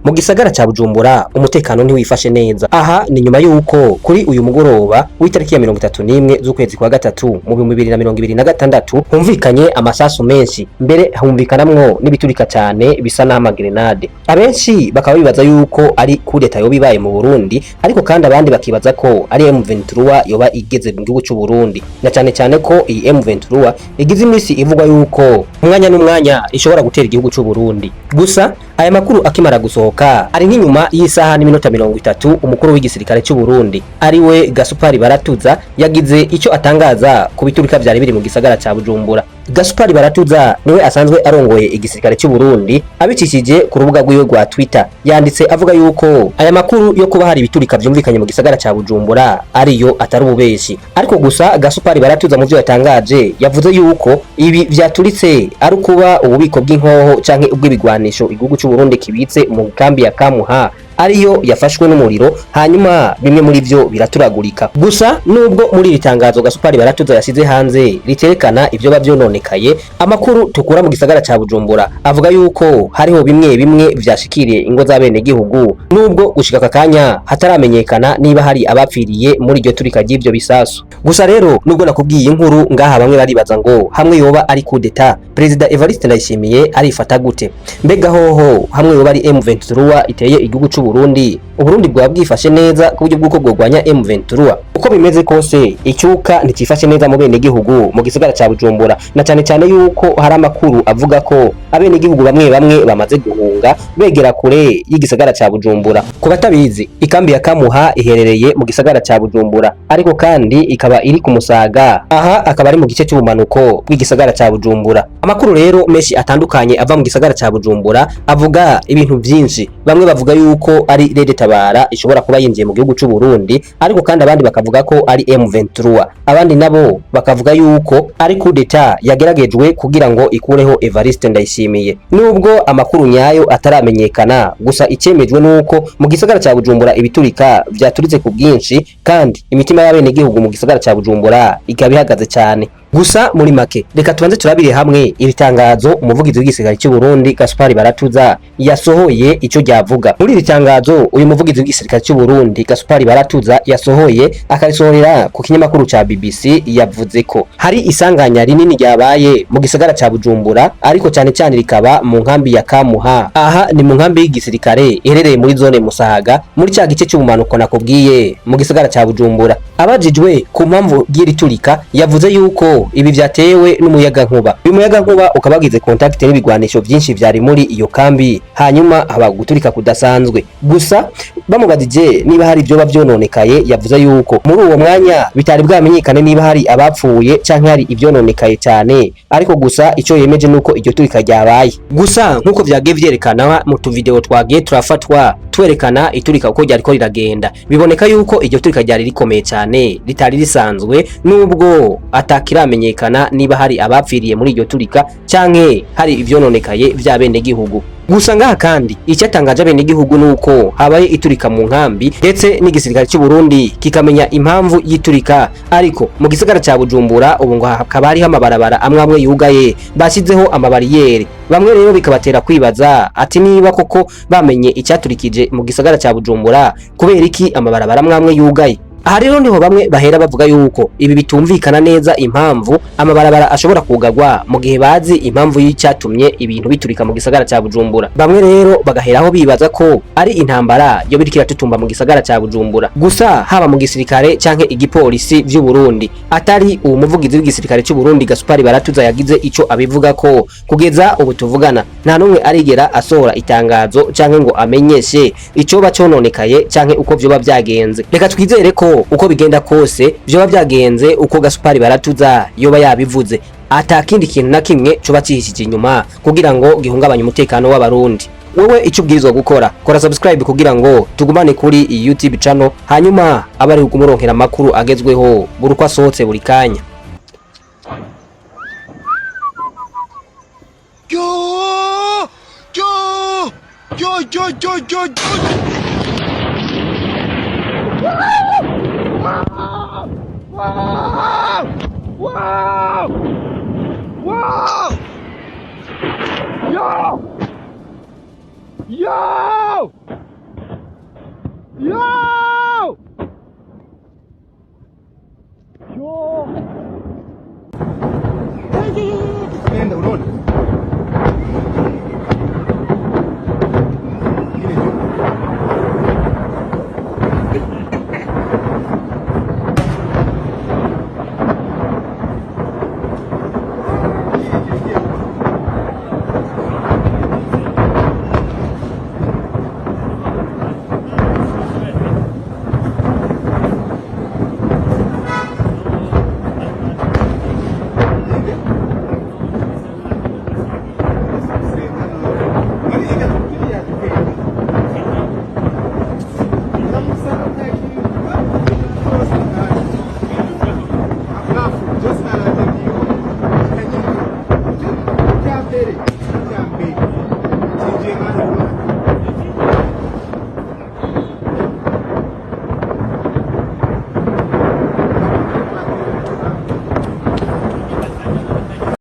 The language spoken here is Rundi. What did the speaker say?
Mu gisagara ca Bujumbura umutekano ntiwifashe neza. Aha ni nyuma yuko kuri uyu mugoroba w'itariki ya 31 z'ukwezi kwa gatatu mu 2026 humvikanye amasasu menshi, mbere humvikanamwo n'ibiturika cyane bisa n'amagrenade. Abenshi bakaba bibaza yuko ari kudeta yo bibaye mu Burundi, ariko kandi abandi bakibaza ko ari M23 yoba igeze mu gihugu cy'u Burundi, na cyane cyane ko iyi M23 igize imisi ivugwa yuko umwanya n'umwanya ishobora gutera igihugu cy'u Burundi. Gusa aya makuru akimara gusohoka ari nk'inyuma y'isaha n'iminota 30 umukuru w'igisirikare cy'u Burundi ari we Gasupari Baratuza yagize icyo atangaza ku biturika byari biri mu gisagara ca Bujumbura. Gasupari Baratuza niwe asanzwe arongoye igisirikare cy'u Burundi, abicishije ku rubuga rwiwe rwa Twitter yanditse avuga yuko aya makuru yo kuba hari ibiturika byumvikanye mu gisagara ca Bujumbura ariyo atari ububeshi. Ariko gusa Gasupari Baratuza mu byo yatangaje yavuze yuko ibi vyaturitse ari kuba ububiko bw'inkoho canke ubw'ibigwanisho igihugu cy'u Burundi kibitse mu kambi ya Kamuha ariyo yafashwe n'umuriro, hanyuma bimwe muri byo biraturagurika. Gusa nubwo muri iri tangazo Gasupari Baratuza yasize hanze riterekana ibyo bavyononekaye, amakuru tukura mu gisagara ca Bujumbura avuga yuko hariho bimwe vyashikiriye ingo z'abene gihugu, nubwo gushika kakanya hataramenyekana niba hari abapfiriye muri iryo turika ry'ivyo bisasu. Gusa rero nubwo nakubwiye inkuru ngaha, bamwe baribaza ngo hamwe yoba ari kudeta President Evariste Ndayishimiye arifata gute? Mbega hoho hamwe yoba ari M23 iteye igihugu cy'u Burundi, Uburundi bwa bwifashe neza ku buryo bw'uko bwogwanya M23? Uko bimeze kose icyuka ntikifashe neza mu bene gihugu mu gisagara ca Bujumbura, na cyane cyane yuko hari amakuru avuga ko abene gihugu bamwe bamaze guhunga begera kure y'igisagara ca Bujumbura. Ku batabizi, ikambi ya Kamuha iherereye mu gisagara ca Bujumbura, ariko kandi ikaba iri ku Musaga, aha akaba ari mu gice cy'ubumanuko bw'igisagara ca Bujumbura. Amakuru rero menshi atandukanye ava mu gisagara ca Bujumbura avuga ibintu byinshi. Bamwe bavuga yuko ari Rede Tabara ishobora kuba yinjiye mu gihugu cy'u Burundi, ariko kandi abandi bakavuga ko ari M23. Abandi nabo bakavuga yuko ari kudeta yageragejwe kugira ngo ikureho Evariste Ndayishimiye. Nubwo amakuru nyayo ataramenyekana, gusa icemejwe nuko mu gisagara ca Bujumbura ibiturika vyaturitse ku bwinshi, kandi imitima y'abene gihugu mu gisagara ca Bujumbura ikabihagaze cyane. Gusa muri make reka tubanze turabire hamwe ibitangazo umuvugizi w'igisirikare cy'u Burundi Gasupari Baratuza yasohoye icyo ryavuga. Muri iri tangazo uyu muvugizi w'igisirikare cy'u Burundi Gasupari Baratuza yasohoye akarisohorera ku kinyamakuru ca BBC, yavuze ko hari isanganya rinini ryabaye mu gisagara ca Bujumbura, ariko cyane cyane rikaba mu nkambi ya Kamuha. Aha ni mu nkambi y'igisirikare iherereye muri zone Musaga, muri cya gice cy'ubumanuko nakubwiye mu gisagara ca Bujumbura. Abajijwe ku mpamvu y'iri turika yavuze yuko ibi vyatewe n'umuyaga nkuba. Uyu muyaga nkuba ukaba wagize contact n'ibigwanisho byinshi vyari muri iyo kambi, hanyuma haba guturika kudasanzwe. Gusa bamubadije niba hari ibyo bavyononekaye, yavuze yuko muri uwo mwanya bitari bwamenyekane niba hari abapfuye canke hari ivyononekaye cyane, ariko gusa ico yemeje nuko iryo turika ryabaye. Gusa nkuko vyagiye vyerekana mu tuvideo twagiye turafatwa twerekana iturika uko ryariko riragenda, biboneka yuko iryo turika ryari rikomeye cyane ritari risanzwe, nubwo atakiramenyekana niba hari abapfiriye muri iryo turika canke hari ivyononekaye vya bene gihugu. Gusa ngaha kandi icyatangaje abene gihugu nuko habaye iturika mu nkambi, ndetse n'igisirikare cy'u Burundi kikamenya impamvu y'iturika. Ariko mu gisagara ca Bujumbura ubu ngo hakaba hariho amabarabara amwe yugaye, bashyizeho amabariyeri. Bamwe rero bikabatera kwibaza ati niba koko bamenye icyaturikije mu gisagara ca Bujumbura, kubera iki amabarabara amwe yugaye? Aha rero niho bamwe bahera bavuga yuko ibi bitumvikana neza impamvu amabarabara ashobora kugagwa mu gihe bazi impamvu y'icyatumye ibintu biturika mu gisagara ca Bujumbura. Bamwe rero bagaheraho bibaza ko ari intambara yo birikira tutumba mu gisagara ca Bujumbura. Gusa haba mu gisirikare canke igipolisi vy'u Burundi, atari uwo muvugizi w'igisirikare cy'u Burundi Gasupari Baratuza yagize ico abivuga ko kugeza ubu tuvugana nta numwe arigera asohora itangazo canke ngo amenyeshe ico bacononekaye canke uko vyoba vyagenze. Reka twizere ko uko bigenda kose vyoba vyagenze uko Gasupari Baratuza yoba yabivuze, atakindi kintu na kimwe coba cihishije inyuma kugira ngo gihungabanye umutekano w'abarundi. Wewe icyo ubwirizwa gukora, kora subscribe kugira ngo tugumane kuri iyi YouTube channel, hanyuma abari kumuronkera amakuru agezweho buri uko asohotse buri kanya. Nenda unaona?